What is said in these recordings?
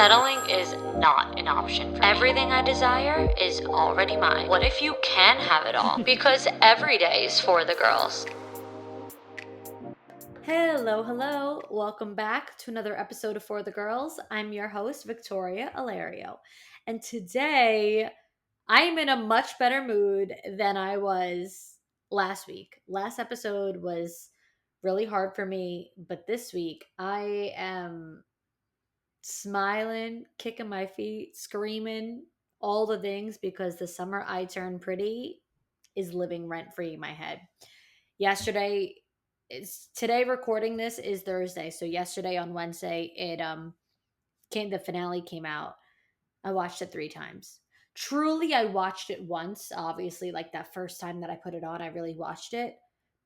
Settling is not an option for me. Everything I desire is already mine. What if you can have it all? Because every day is for the girls. Hello. Welcome back to another episode of For the Girls. I'm your host, Victoria Alario. And today I'm in a much better mood than I was last week. Last episode was really hard for me, but this week I am smiling, kicking my feet, screaming, all the things because the summer I turned pretty is living rent free in my head. Yesterday is today recording this is Thursday. So yesterday on Wednesday the finale came out. I watched it 3 times. Truly I watched it once, obviously like that first time that I put it on, I really watched it.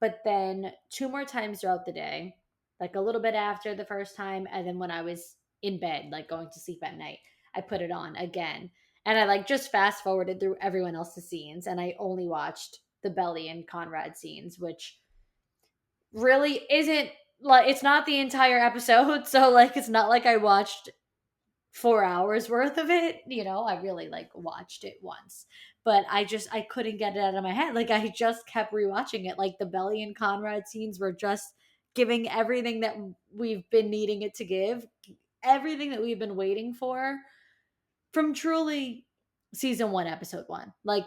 But then 2 more times throughout the day, like a little bit after the first time and then when I was in bed like going to sleep at night, I put it on again. And I like just fast forwarded through everyone else's scenes and I only watched the Belly and Conrad scenes, which really isn't like it's not the entire episode. So like it's not like I watched 4 hours worth of it. I really like watched it once. But I couldn't get it out of my head. Like I just kept rewatching it. Like the Belly and Conrad scenes were just giving everything that we've been needing it to give, everything that we've been waiting for from truly season 1, episode 1. Like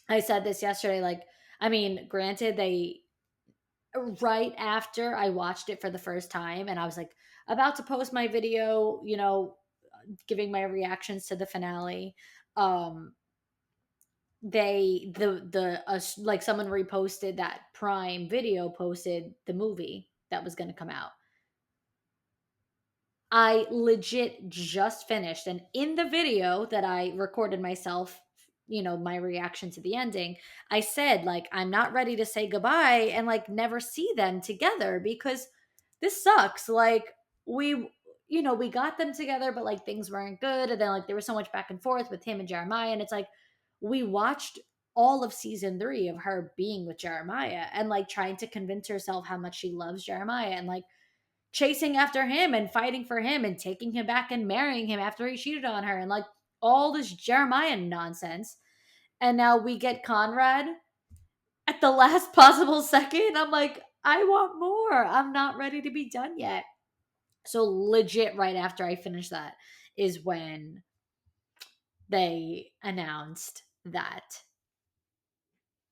I said this yesterday, like I mean, granted they right after I watched it for the first time and I was like about to post my video, giving my reactions to the finale. Like someone reposted that Prime Video posted the movie that was going to come out. I legit just finished, and in the video that I recorded myself, my reaction to the ending, I said, like, I'm not ready to say goodbye and, like, never see them together because this sucks. Like, we got them together, but, like, things weren't good. And then, like, there was so much back and forth with him and Jeremiah. And it's like, we watched all of season 3 of her being with Jeremiah and, like, trying to convince herself how much she loves Jeremiah and, like, chasing after him and fighting for him and taking him back and marrying him after he cheated on her and like all this Jeremiah nonsense. And now we get Conrad at the last possible second. I'm like, I want more. I'm not ready to be done yet. So legit right after I finished that is when they announced that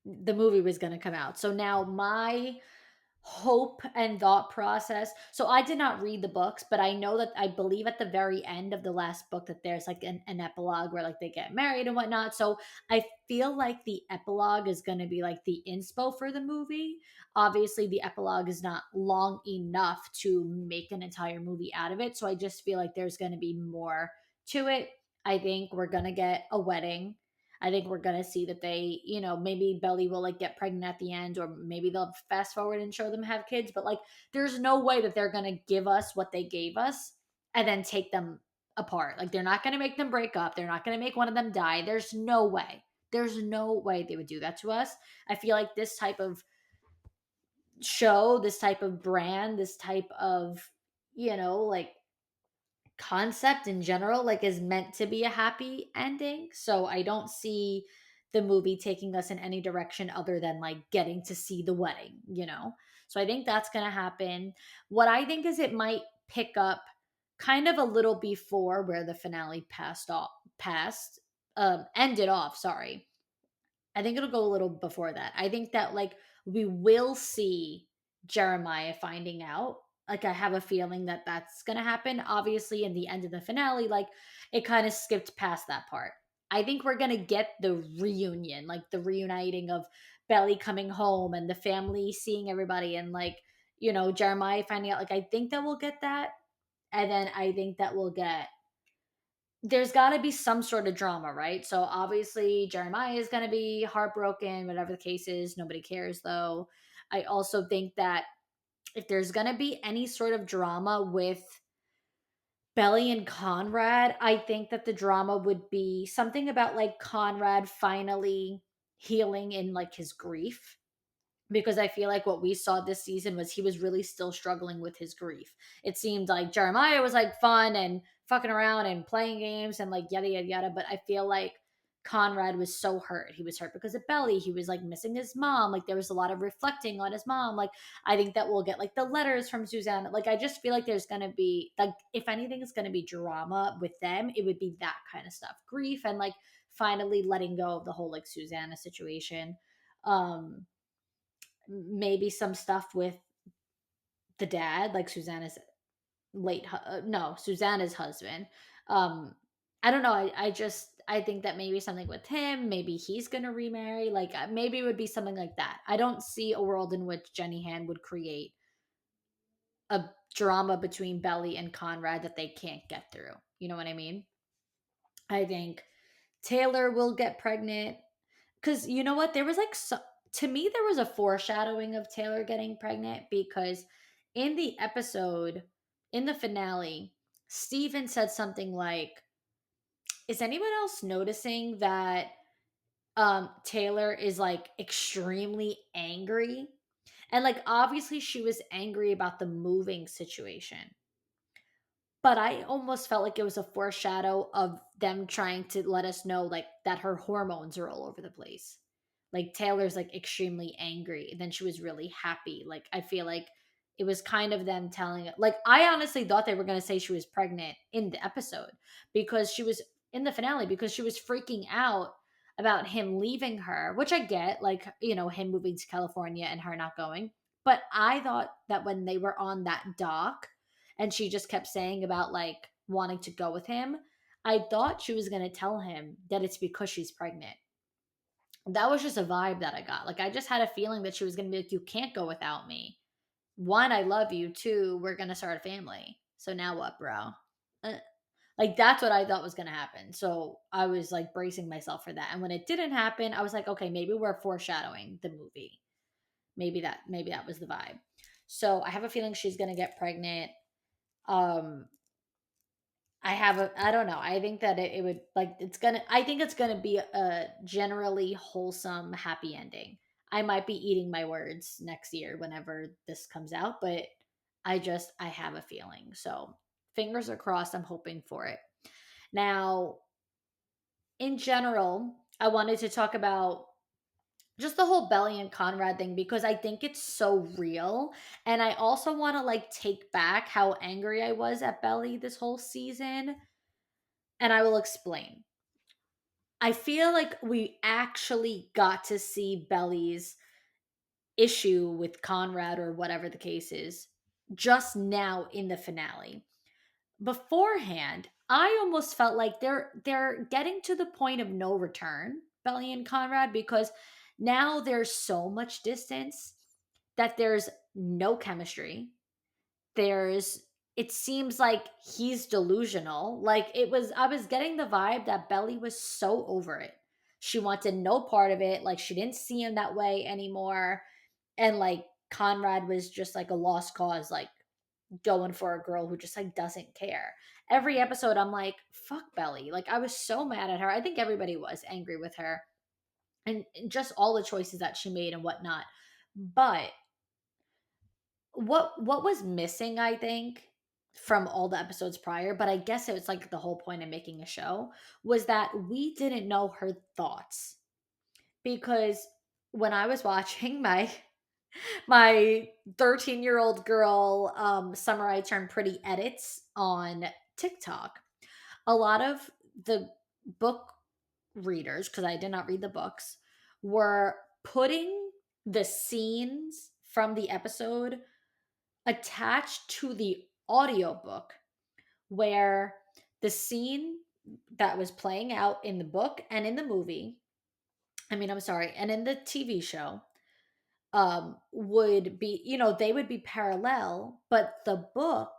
the movie was going to come out. So now my hope and thought process. So I did not read the books, but I know that I believe at the very end of the last book that there's like an epilogue where like they get married and whatnot. So I feel like the epilogue is going to be like the inspo for the movie. Obviously, the epilogue is not long enough to make an entire movie out of it. So I just feel like there's going to be more to it. I think we're going to get a wedding. I think we're gonna see that they, maybe Belly will like get pregnant at the end, or maybe they'll fast forward and show them have kids. But like, there's no way that they're gonna give us what they gave us and then take them apart. Like, they're not gonna make them break up. They're not gonna make one of them die. There's no way. There's no way they would do that to us. I feel like this type of show, this type of brand, this type of, like concept in general like is meant to be a happy ending. So I don't see the movie taking us in any direction other than like getting to see the wedding. So I think that's going to happen. What I think is it might pick up kind of a little before where the finale passed ended off, sorry. I think it'll go a little before that. I think that like we will see Jeremiah finding out. Like I have a feeling that that's going to happen. Obviously in the end of the finale like it kind of skipped past that part. I think we're going to get the reunion, like the reuniting of Belly coming home and the family seeing everybody and like, Jeremiah finding out. Like I think that we'll get that. And then I think that we'll get there's got to be some sort of drama, right? So obviously Jeremiah is going to be heartbroken, whatever the case is. Nobody cares though. I also think that if there's going to be any sort of drama with Belly and Conrad, I think that the drama would be something about like Conrad finally healing in like his grief, because I feel like what we saw this season was he was really still struggling with his grief. It seemed like Jeremiah was like fun and fucking around and playing games and like yada yada yada. But I feel like Conrad was so hurt. He was hurt because of Belly. He was like missing his mom. Like there was a lot of reflecting on his mom. Like I think that we'll get like the letters from Suzanne. Like I just feel like there's gonna be like if anything is gonna be drama with them, it would be that kind of stuff. Grief and like finally letting go of the whole like Susanna situation. Um Maybe some stuff with the dad, like Susanna's no, Susanna's husband. Um I don't know. I think that maybe something with him, maybe he's going to remarry, like maybe it would be something like that. I don't see a world in which Jenny Han would create a drama between Belly and Conrad that they can't get through. You know what I mean? I think Taylor will get pregnant cuz you know what? There was like to me there was a foreshadowing of Taylor getting pregnant because in the episode in the finale, Steven said something like, is anyone else noticing that Taylor is like extremely angry? And like obviously she was angry about the moving situation. But I almost felt like it was a foreshadow of them trying to let us know like that her hormones are all over the place. Like Taylor's like extremely angry, and then she was really happy. Like I feel like it was kind of them telling it. Like I honestly thought they were going to say she was pregnant in the episode because she was in the finale because she was freaking out about him leaving her, which I get, like, you know, him moving to California and her not going. But I thought that when they were on that dock and she just kept saying about like wanting to go with him, I thought she was going to tell him that it's because she's pregnant. That was just a vibe that I got. Like I just had a feeling that she was going to be like, you can't go without me. One, I love you. Two, we're going to start a family. So now what, bro? Like that's what I thought was going to happen. So I was like bracing myself for that. And when it didn't happen, I was like, okay, maybe we're foreshadowing the movie. Maybe that was the vibe. So I have a feeling she's going to get pregnant. um I don't know. I think that it would like I think it's gonna be a generally wholesome happy ending. I might be eating my words next year whenever this comes out, but I have a feeling. So fingers are crossed. I'm hoping for it. Now, in general, I wanted to talk about just the whole Belly and Conrad thing because I think it's so real. And I also want to like take back how angry I was at Belly this whole season. And I will explain. I feel like we actually got to see Belly's issue with Conrad or whatever the case is just now in the finale. Beforehand, I almost felt like they're getting to the point of no return, Belly and Conrad, because now there's so much distance that there's no chemistry. There's it seems like he's delusional. Like I was getting the vibe that Belly was so over it. She wanted no part of it. Like she didn't see him that way anymore. And like Conrad was just like a lost cause, like going for a girl who just like doesn't care. Every episode I'm like, fuck Belly. Like I was so mad at her. I think everybody was angry with her and just all the choices that she made and whatnot. But what was missing, I think, from all the episodes prior, but I guess it was like the whole point of making a show, was that we didn't know her thoughts. Because when I was watching my 13-year-old girl Summer I Turned Pretty edits on TikTok, a lot of the book readers, because I did not read the books, were putting the scenes from the episode attached to the audiobook where the scene that was playing out in the book and in the movie, I'm sorry, and in the TV show, would be, they would be parallel, but the book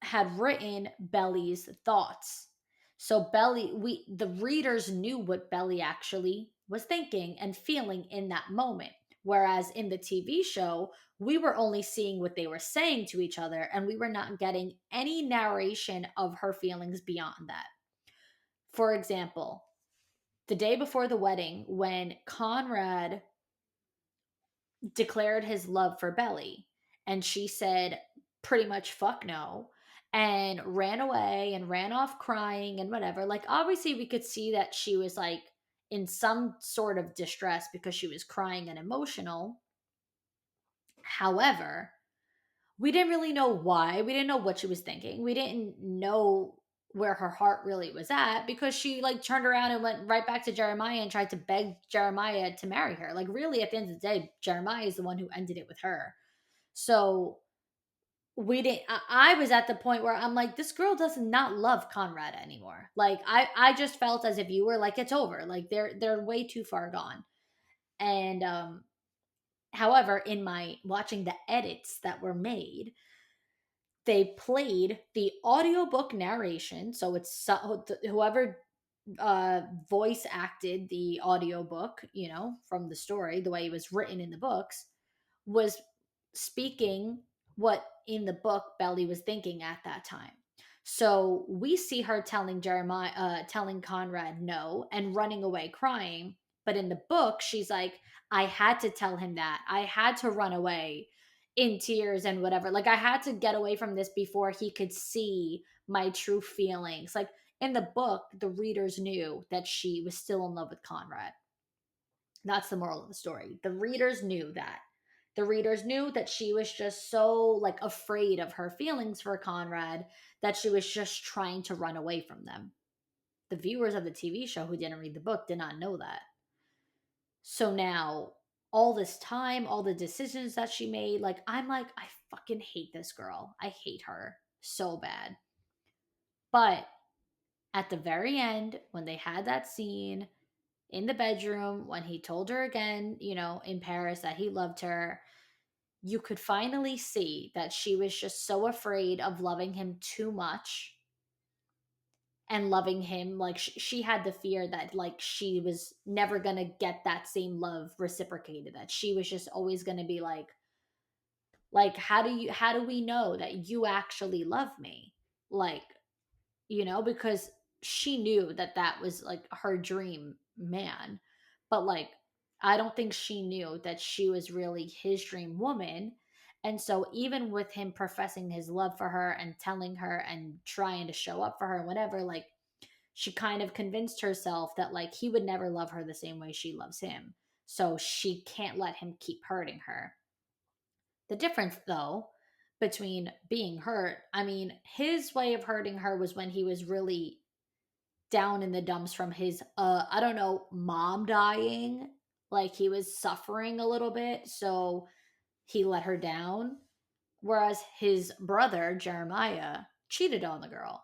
had written Belly's thoughts. So the readers knew what Belly actually was thinking and feeling in that moment. Whereas in the TV show, we were only seeing what they were saying to each other and we were not getting any narration of her feelings beyond that. For example, the day before the wedding, when Conrad declared his love for Belly and she said pretty much fuck no, and ran away and ran off crying and whatever. Like, obviously, we could see that she was like in some sort of distress because she was crying and emotional. However, we didn't really know why. We didn't know what she was thinking. We didn't know where her heart really was at because she like turned around and went right back to Jeremiah and tried to beg Jeremiah to marry her. Like, really, at the end of the day, Jeremiah is the one who ended it with her. So we didn't I was at the point where I'm like, this girl does not love Conrad anymore. Like, I just felt as a viewer like it's over. Like, they're way too far gone. And however, in my watching the edits that were made, they played the audiobook narration. So it's whoever voice acted the audiobook, from the story, the way it was written in the books, was speaking what in the book Belly was thinking at that time. So we see her telling Conrad no and running away crying. But in the book, she's like, I had to tell him that. I had to run away in tears and whatever. Like, I had to get away from this before he could see my true feelings. Like, in the book, the readers knew that she was still in love with Conrad. That's the moral of the story. The readers knew that. The readers knew that she was just so like afraid of her feelings for Conrad that she was just trying to run away from them. The viewers of the TV show who didn't read the book did not know that. So now, all this time, all the decisions that she made, like, I'm like, I fucking hate this girl. I hate her so bad. But at the very end, when they had that scene in the bedroom, when he told her again, in Paris that he loved her, you could finally see that she was just so afraid of loving him too much and loving him like she had the fear that like she was never gonna get that same love reciprocated, that she was just always gonna be like how do we know that you actually love me, like, because she knew that that was like her dream man, but like I don't think she knew that she was really his dream woman. And so even with him professing his love for her and telling her and trying to show up for her and whatever, like, she kind of convinced herself that like he would never love her the same way she loves him. So she can't let him keep hurting her. The difference though between being hurt, I mean, his way of hurting her was when he was really down in the dumps from his I don't know, mom dying. Like, he was suffering a little bit, so he let her down. Whereas his brother, Jeremiah, cheated on the girl.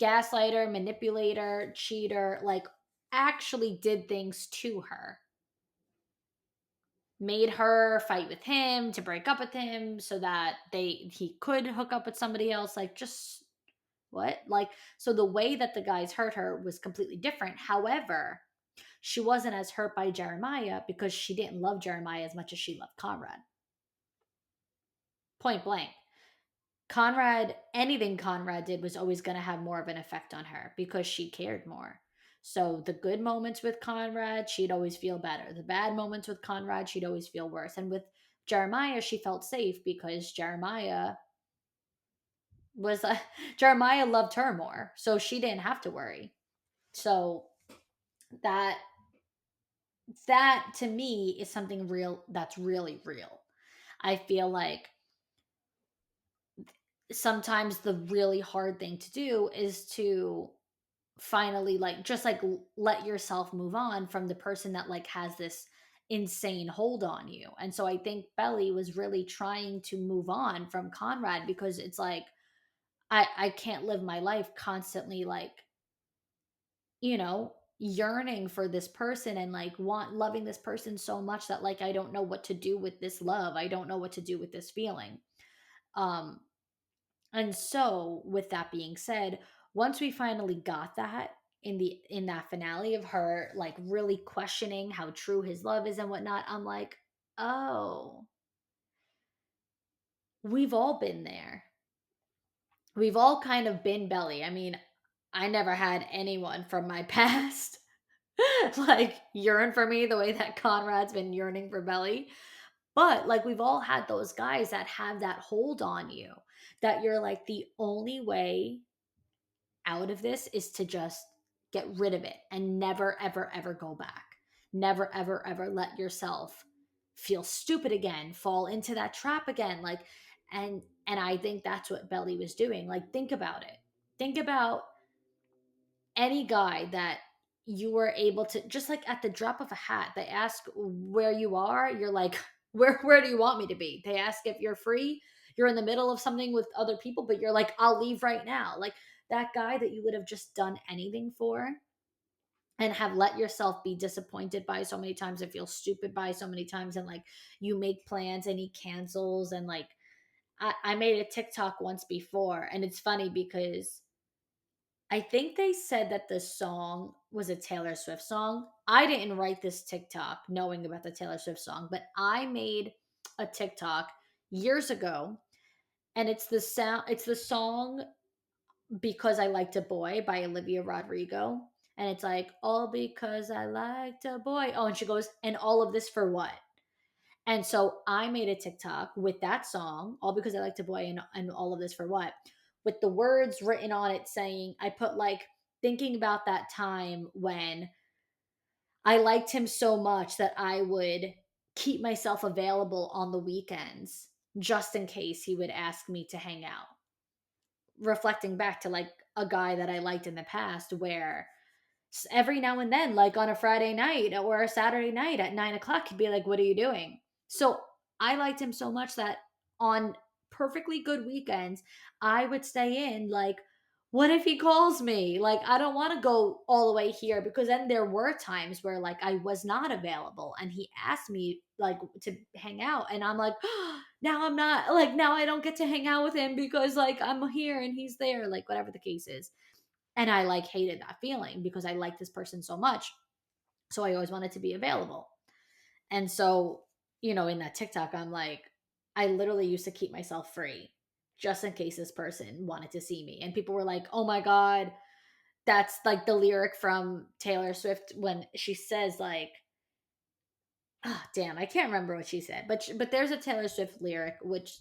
Gaslighter, manipulator, cheater, like, actually did things to her. Made her fight with him to break up with him so that he could hook up with somebody else. Like, just what? Like, so the way that the guys hurt her was completely different. However, she wasn't as hurt by Jeremiah because she didn't love Jeremiah as much as she loved Conrad. Point blank. Anything Conrad did was always going to have more of an effect on her because she cared more. So the good moments with Conrad, she'd always feel better. The bad moments with Conrad, she'd always feel worse. And with Jeremiah, she felt safe because was Jeremiah loved her more, so she didn't have to worry. So that to me is something real, that's really real. I feel like sometimes the really hard thing to do is to finally like just like let yourself move on from the person that like has this insane hold on you. And so I think Belly was really trying to move on from Conrad because it's like I can't live my life constantly like, yearning for this person and like loving this person so much that like I don't know what to do with this love. I don't know what to do with this feeling. Um and so with that being said, once we finally got that in that finale of her like really questioning how true his love is and whatnot, I'm like, oh, we've all been there. We've all kind of been Belly. I mean, I never had anyone from my past like yearn for me the way that Conrad's been yearning for Belly. But like we've all had those guys that have that hold on you. that you're like, the only way out of this is to just get rid of it and never, ever, ever go back. Never, ever, ever let yourself feel stupid again, fall into that trap again. Like, and I think that's what Belly was doing. Like, think about it. Think about any guy that you were able to, just like at the drop of a hat, they ask where you are, you're like, where do you want me to be? They ask if you're free, you're in the middle of something with other people, but you're like, I'll leave right now. Like, that guy that you would have just done anything for and have let yourself be disappointed by so many times and feel stupid by so many times, and like, you make plans and he cancels. And like, I made a TikTok once before, and it's funny because I think they said that the song was a Taylor Swift song. I didn't write this TikTok knowing about the Taylor Swift song, but I made a TikTok years ago, and it's the song Because I Liked a Boy by Olivia Rodrigo. And it's like, all because I liked a boy. Oh, and she goes, and all of this for what? And so I made a TikTok with that song, All Because I Liked a Boy, and all of this for what? With the words written on it saying, I put like, thinking about that time when I liked him so much that I would keep myself available on the weekends just in case he would ask me to hang out. Reflecting back to like a guy that I liked in the past, where every now and then, like on a Friday night or a Saturday night at 9 o'clock, he'd be like, what are you doing? So I liked him so much that on perfectly good weekends, I would stay in. Like, what if he calls me? Like, I don't want to go all the way here, because then there were times where like I was not available and he asked me like to hang out. And I'm like, now I'm not, like, now I don't get to hang out with him because like I'm here and he's there, like whatever the case is. And I like hated that feeling because I liked this person so much. So I always wanted to be available. And so, in that TikTok, I'm like, I literally used to keep myself free just in case this person wanted to see me. And people were like, oh my God, that's like the lyric from Taylor Swift when she says, like, oh, damn, I can't remember what she said, but there's a Taylor Swift lyric which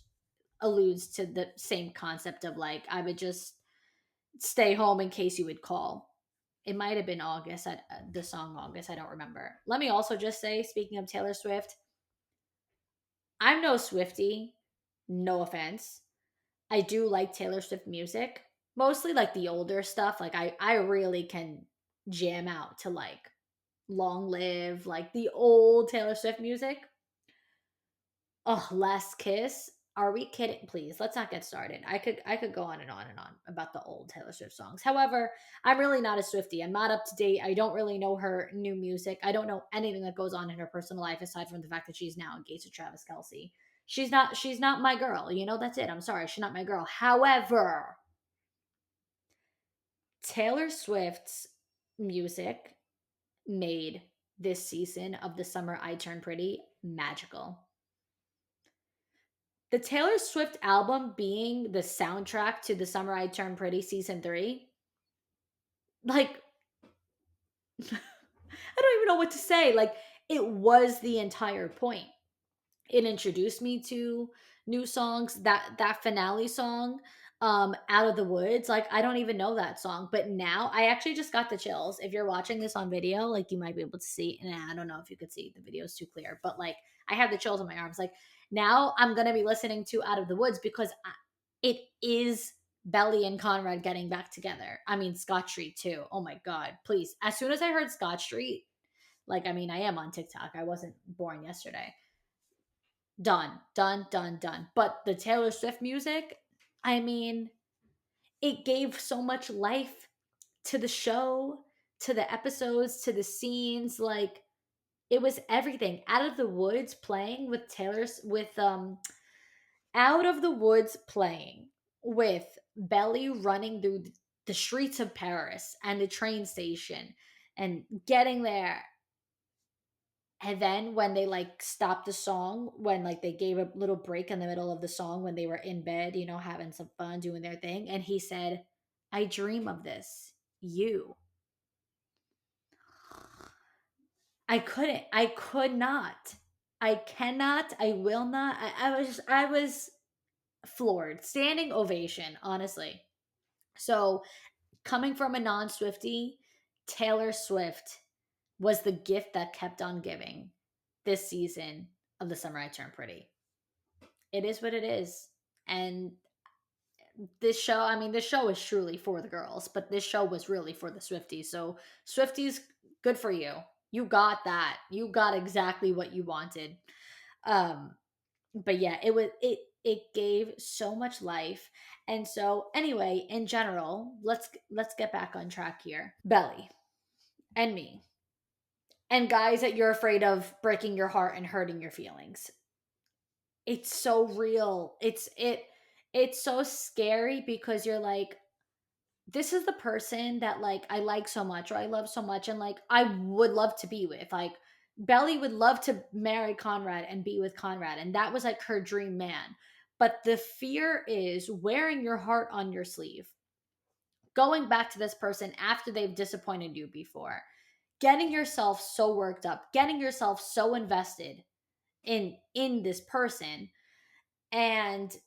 alludes to the same concept of like, I would just stay home in case you would call. It might have been August, the song August. I don't remember. Let me also just say, speaking of Taylor Swift, I'm no Swiftie. No offense. I do like Taylor Swift music, mostly like the older stuff. Like, I really can jam out to like Long Live, like the old Taylor Swift music. Oh, Last Kiss. Are we kidding? Please, let's not get started. I could go on and on and on about the old Taylor Swift songs. However, I'm really not a Swiftie. I'm not up to date. I don't really know her new music. I don't know anything that goes on in her personal life aside from the fact that she's now engaged to Travis Kelce. She's not my girl. That's it. I'm sorry. She's not my girl. However, Taylor Swift's music made this season of The Summer I Turned Pretty magical. The Taylor Swift album being the soundtrack to The Summer I Turned Pretty season 3, like, I don't even know what to say. Like, it was the entire point. It introduced me to new songs. That finale song, Out of the Woods, like, I don't even know that song, but now I actually just got the chills. If you're watching this on video, like, you might be able to see, and I don't know if you could see, the video's too clear, but like, I have the chills on my arms. Like, now I'm gonna be listening to Out of the Woods because it is Belly and Conrad getting back together. I mean, Scott Street too. Oh my God, please. As soon as I heard Scott Street, like, I mean, I am on TikTok. I wasn't born yesterday. Done, done, done, done. But the Taylor Swift music, I mean, it gave so much life to the show, to the episodes, to the scenes. Like, it was everything. Out of the Woods playing with Out of the Woods playing with Belly running through the streets of Paris and the train station and getting there. And then when they like stopped the song, when like they gave a little break in the middle of the song when they were in bed, having some fun, doing their thing, and he said, I dream of this. You. I could not. I cannot. I will not. I was floored, standing ovation, honestly. So, coming from a non Swifty, Taylor Swift was the gift that kept on giving this season of The Summer I Turned Pretty. It is what it is. And this show, I mean, this show is truly for the girls, but this show was really for the Swifties. So, Swifties, good for you. You got that. You got exactly what you wanted. Um, but yeah, it gave so much life. And so anyway, in general, let's get back on track here. Belly and me and guys that you're afraid of breaking your heart and hurting your feelings. It's so real. It's so scary because you're like, this is the person that like I like so much or I love so much and like I would love to be with. Like Belly would love to marry Conrad and be with Conrad, and that was like her dream man. But the fear is wearing your heart on your sleeve, going back to this person after they've disappointed you before, getting yourself so worked up, getting yourself so invested in this person, and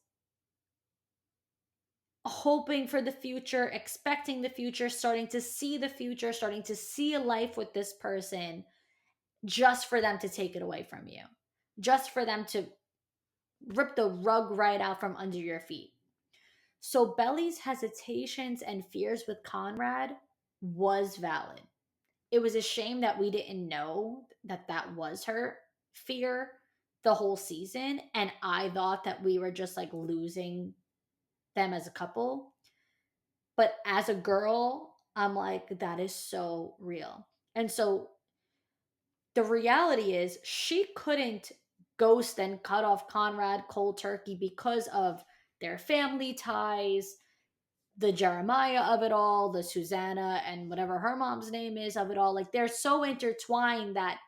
hoping for the future, expecting the future, starting to see the future, starting to see a life with this person, just for them to take it away from you, just for them to rip the rug right out from under your feet. So Belly's hesitations and fears with Conrad was valid. It was a shame that we didn't know that that was her fear the whole season, and I thought that we were just like losing them as a couple. But as a girl, I'm like, that is so real. And so the reality is, she couldn't ghost and cut off Conrad cold turkey because of their family ties, the Jeremiah of it all, the Susanna and whatever her mom's name is of it all. Like they're so intertwined that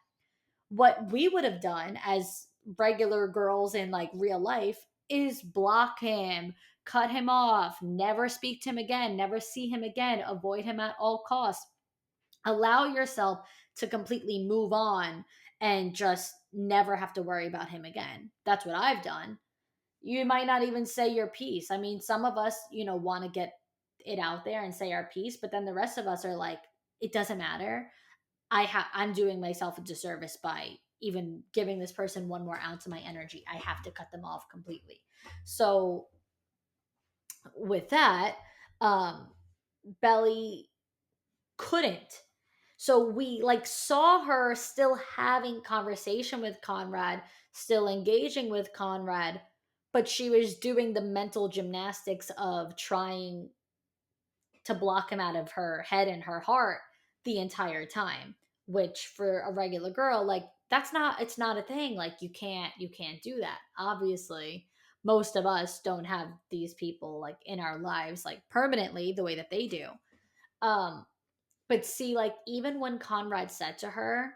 what we would have done as regular girls in like real life is block him, cut him off, never speak to him again, never see him again, avoid him at all costs. Allow yourself to completely move on and just never have to worry about him again. That's what I've done. You might not even say your piece. I mean, some of us, want to get it out there and say our piece, but then the rest of us are like, it doesn't matter. I'm doing myself a disservice by even giving this person one more ounce of my energy. I have to cut them off completely. So with that, um, Belly couldn't. So we like saw her still having conversation with Conrad, still engaging with Conrad, but she was doing the mental gymnastics of trying to block him out of her head and her heart the entire time, which for a regular girl, like it's not a thing. Like you can't do that. Obviously, most of us don't have these people like in our lives like permanently the way that they do. Um but see, like, even when Conrad said to her,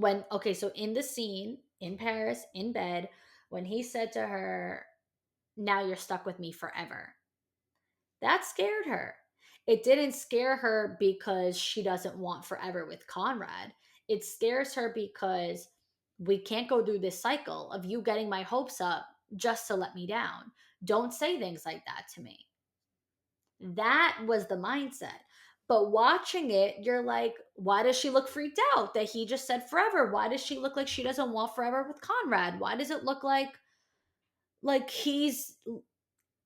okay, so in the scene in Paris, in bed, when he said to her, now you're stuck with me forever, that scared her. It didn't scare her because she doesn't want forever with Conrad. It scares her because we can't go through this cycle of you getting my hopes up just to let me down. Don't say things like that to me. That was the mindset. But watching it, you're like, why does she look freaked out that he just said forever? Why does she look like she doesn't want forever with Conrad? Why does it look like he's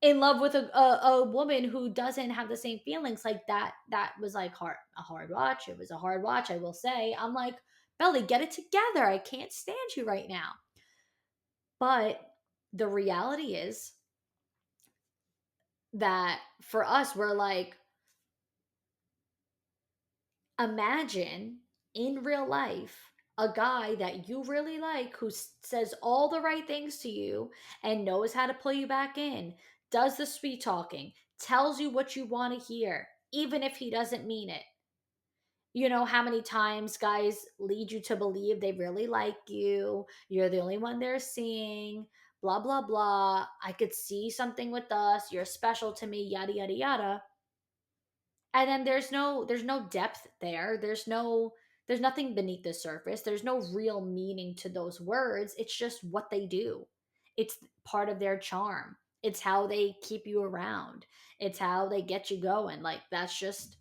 in love with a woman who doesn't have the same feelings? Like that was like a hard watch. It was a hard watch, I will say. I'm like, Belly, get it together. I can't stand you right now. But the reality is that for us, we're like, imagine in real life a guy that you really like who says all the right things to you and knows how to pull you back in, does the sweet talking, tells you what you want to hear, even if he doesn't mean it. You know how many times guys lead you to believe they really like you, you're the only one they're seeing, blah, blah, blah. I could see something with us, you're special to me, yada, yada, yada. And then there's no depth there, there's nothing beneath the surface, there's no real meaning to those words. It's just what they do. It's part of their charm. It's how they keep you around. It's how they get you going. Like, that's just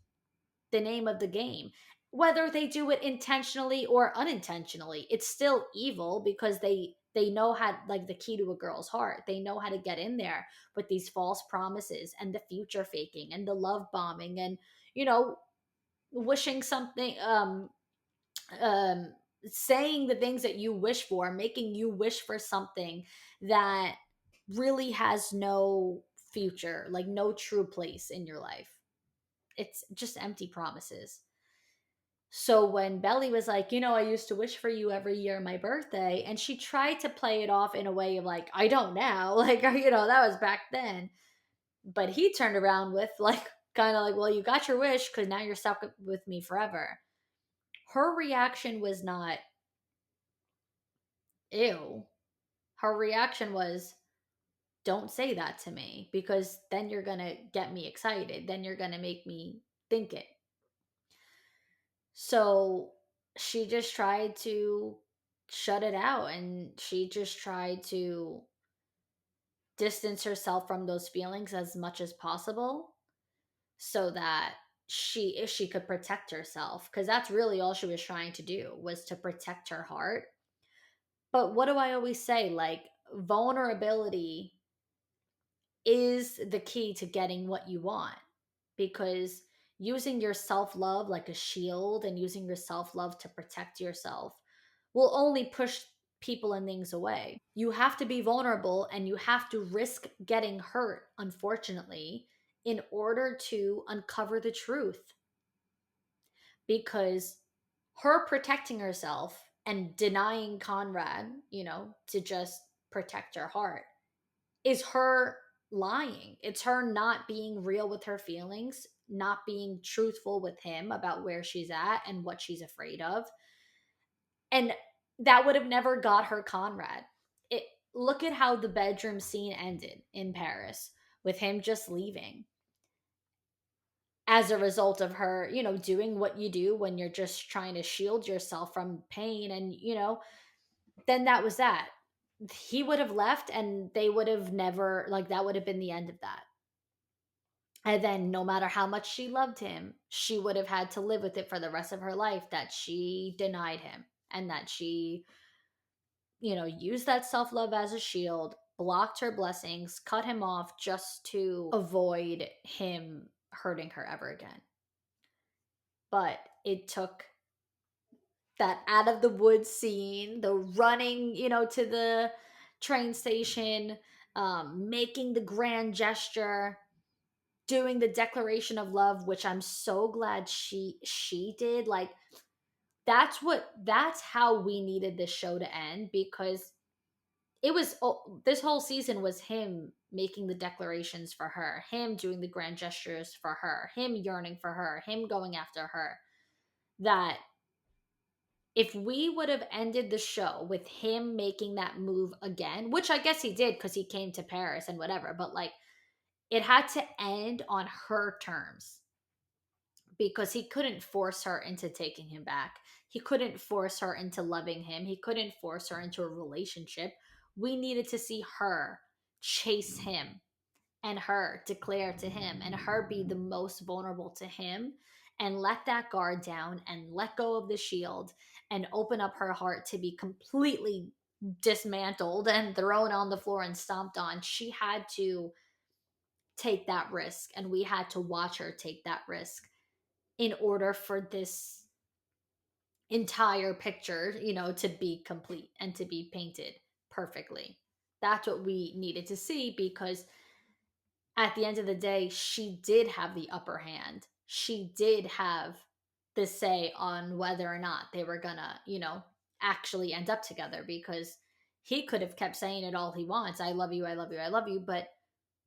the name of the game. Whether they do it intentionally or unintentionally, it's still evil because they know how, like, the key to a girl's heart. They know how to get in there with these false promises and the future faking and the love bombing and, you know, wishing something, um saying the things that you wish for, making you wish for something that really has no future, like no true place in your life. It's just empty promises. So when Belly was like, I used to wish for you every year my birthday, and she tried to play it off in a way of like, I don't now, like, that was back then. But he turned around with like, kind of like, well, you got your wish because now you're stuck with me forever. Her reaction was not, ew. Her reaction was, don't say that to me because then you're going to get me excited. Then you're going to make me think it. So she just tried to shut it out, and she just tried to distance herself from those feelings as much as possible so that she could protect herself, because that's really all she was trying to do, was to protect her heart. But what do I always say? Like, vulnerability is the key to getting what you want, because using your self love like a shield and using your self love to protect yourself will only push people and things away. You have to be vulnerable and you have to risk getting hurt, unfortunately, in order to uncover the truth. Because her protecting herself and denying Conrad, to just protect her heart, is her lying. It's her not being real with her feelings, not being truthful with him about where she's at and what she's afraid of. And that would have never got her Conrad. It Look at how the bedroom scene ended in Paris with him just leaving as a result of her, doing what you do when you're just trying to shield yourself from pain. And, then that was that. He would have left and they would have never, like, that would have been the end of that. And then no matter how much she loved him, she would have had to live with it for the rest of her life that she denied him and that she, used that self love as a shield, blocked her blessings, cut him off just to avoid him hurting her ever again. But it took that out of the woods scene, the running, to the train station, making the grand gesture, doing the declaration of love, which I'm so glad she did. Like, that's how we needed this show to end, because it was, this whole season was him making the declarations for her, him doing the grand gestures for her, him yearning for her, him going after her. That if we would have ended the show with him making that move again, which I guess he did because he came to Paris and whatever, but like, it had to end on her terms, because he couldn't force her into taking him back. He couldn't force her into loving him. He couldn't force her into a relationship. We needed to see her chase him and her declare to him and her be the most vulnerable to him and let that guard down and let go of the shield and open up her heart to be completely dismantled and thrown on the floor and stomped on. She had to take that risk, and we had to watch her take that risk in order for this entire picture, to be complete and to be painted perfectly. That's what we needed to see, because at the end of the day, she did have the upper hand. She did have the say on whether or not they were gonna, actually end up together, because he could have kept saying it all he wants. I love you, I love you, I love you. But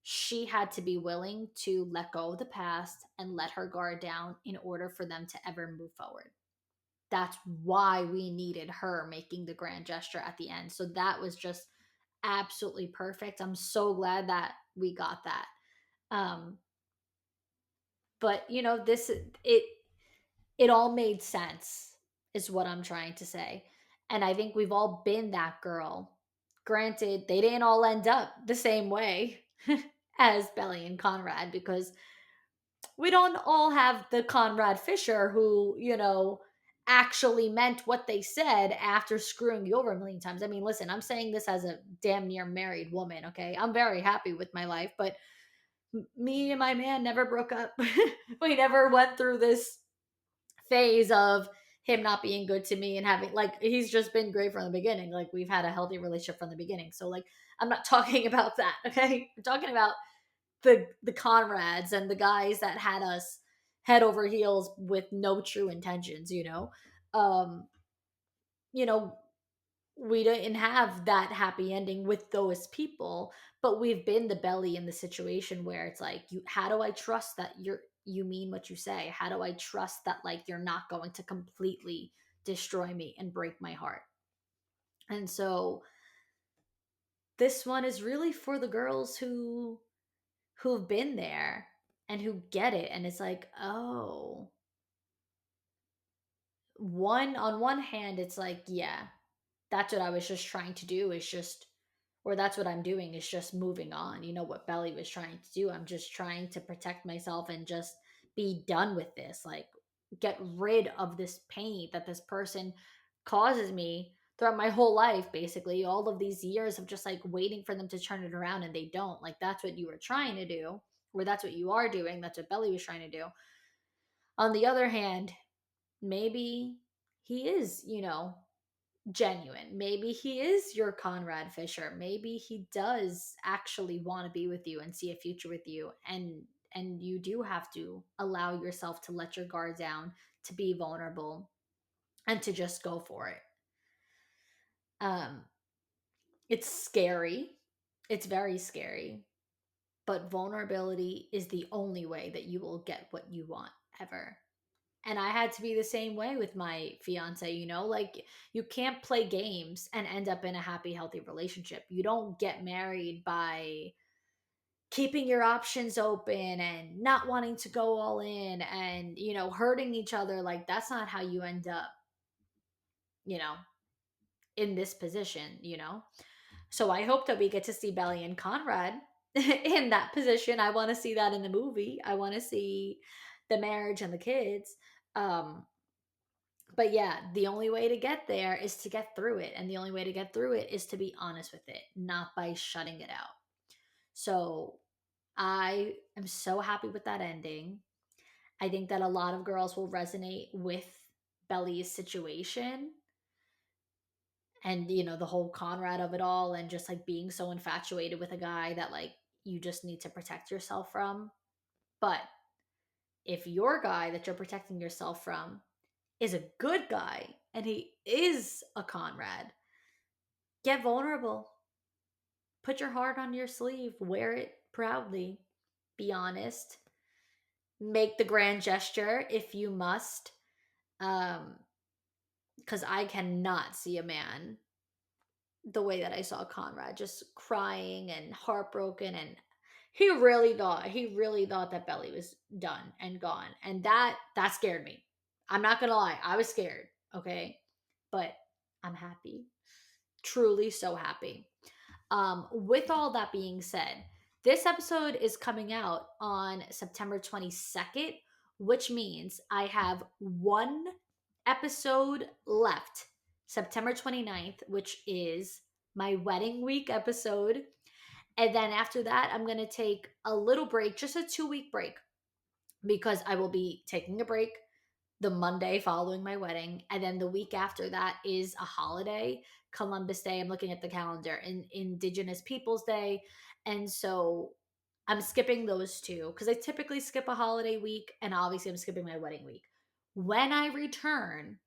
she had to be willing to let go of the past and let her guard down in order for them to ever move forward. That's why we needed her making the grand gesture at the end. So that was just absolutely perfect. I'm so glad that we got that. Um, but this it all made sense, is what I'm trying to say. And I think we've all been that girl Granted, they didn't all end up the same way as Belly and Conrad, because we don't all have the Conrad Fisher who, actually meant what they said after screwing you over a million times. I mean, listen, I'm saying this as a damn near married woman, okay? I'm very happy with my life, but me and my man never broke up. We never went through this phase of him not being good to me and having, like, he's just been great from the beginning. Like, we've had a healthy relationship from the beginning. So, like, I'm not talking about that, okay? I'm talking about the Conrads and the guys that had us head over heels with no true intentions, Um, you know, we didn't have that happy ending with those people, but we've been the Belly in the situation where it's like, how do I trust that you mean what you say? How do I trust that, like, you're not going to completely destroy me and break my heart? And so this one is really for the girls who've been there and who get it, and it's like, oh, on one hand it's like, yeah, that's what I was just trying to do, is just, or that's what I'm doing, is just moving on. You know what Belly was trying to do? I'm just trying to protect myself and just be done with this. Like, get rid of this pain that this person causes me throughout my whole life, basically. All of these years of just like waiting for them to turn it around, and they don't. Like, that's what you were trying to do, or that's what you are doing. That's what Belly was trying to do. On the other hand, maybe he is, genuine. Maybe he is your Conrad Fisher. Maybe he does actually want to be with you and see a future with you, and you do have to allow yourself to let your guard down, to be vulnerable, and to just go for it. Um it's scary. It's very scary, but vulnerability is the only way that you will get what you want ever. And I had to be the same way with my fiance, like, you can't play games and end up in a happy, healthy relationship. You don't get married by keeping your options open and not wanting to go all in and, hurting each other. Like, that's not how you end up, you know, in this position, So I hope that we get to see Belly and Conrad in that position. I want to see that in the movie. I want to see the marriage and the kids. Um, but yeah, the only way to get there is to get through it. And the only way to get through it is to be honest with it, not by shutting it out. So I am so happy with that ending. I think that a lot of girls will resonate with Belly's situation and, the whole Conrad of it all, and just like being so infatuated with a guy that, like, you just need to protect yourself from. But if your guy that you're protecting yourself from is a good guy and he is a Conrad, get vulnerable. Put your heart on your sleeve. Wear it proudly. Be honest. Make the grand gesture if you must. Because I cannot see a man the way that I saw Conrad, just crying and heartbroken, and he really thought that Belly was done and gone, and that scared me. I'm not gonna lie, I was scared. Okay, but I'm happy, truly so happy. With all that being said, this episode is coming out on September 22nd, which means I have one episode left, September 29th, which is my wedding week episode. And then after that, I'm going to take a little break, just a 2-week break, because I will be taking a break the Monday following my wedding. And then the week after that is a holiday, Columbus Day. I'm looking at the calendar, and Indigenous Peoples Day. And so I'm skipping those two because I typically skip a holiday week. And obviously, I'm skipping my wedding week. When I return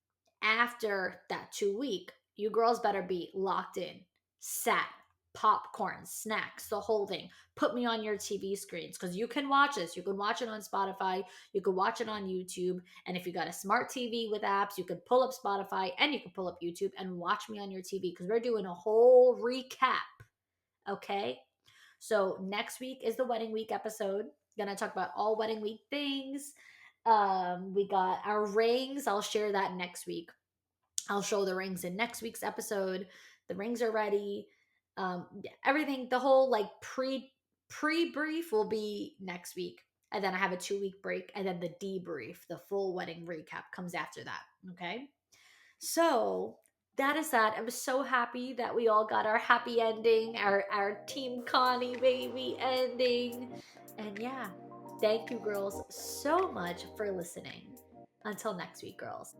after that 2 week, you girls better be locked in, sat, popcorn, snacks, the whole thing. Put me on your TV screens, because you can watch this. You can watch it on Spotify. You can watch it on YouTube. And if you got a smart TV with apps, you could pull up Spotify and you can pull up YouTube and watch me on your TV, because we're doing a whole recap. Okay? So next week is the wedding week episode. Gonna talk about all wedding week things. We got our rings. I'll share that next week. I'll show the rings in next week's episode. The rings are ready. Everything, the whole like pre-brief will be next week. And then I have a 2-week break. And then the debrief, the full wedding recap, comes after that. Okay. So that is that. I'm so happy that we all got our happy ending, our Team Connie baby ending. And yeah, thank you, girls, so much for listening. Until next week, girls.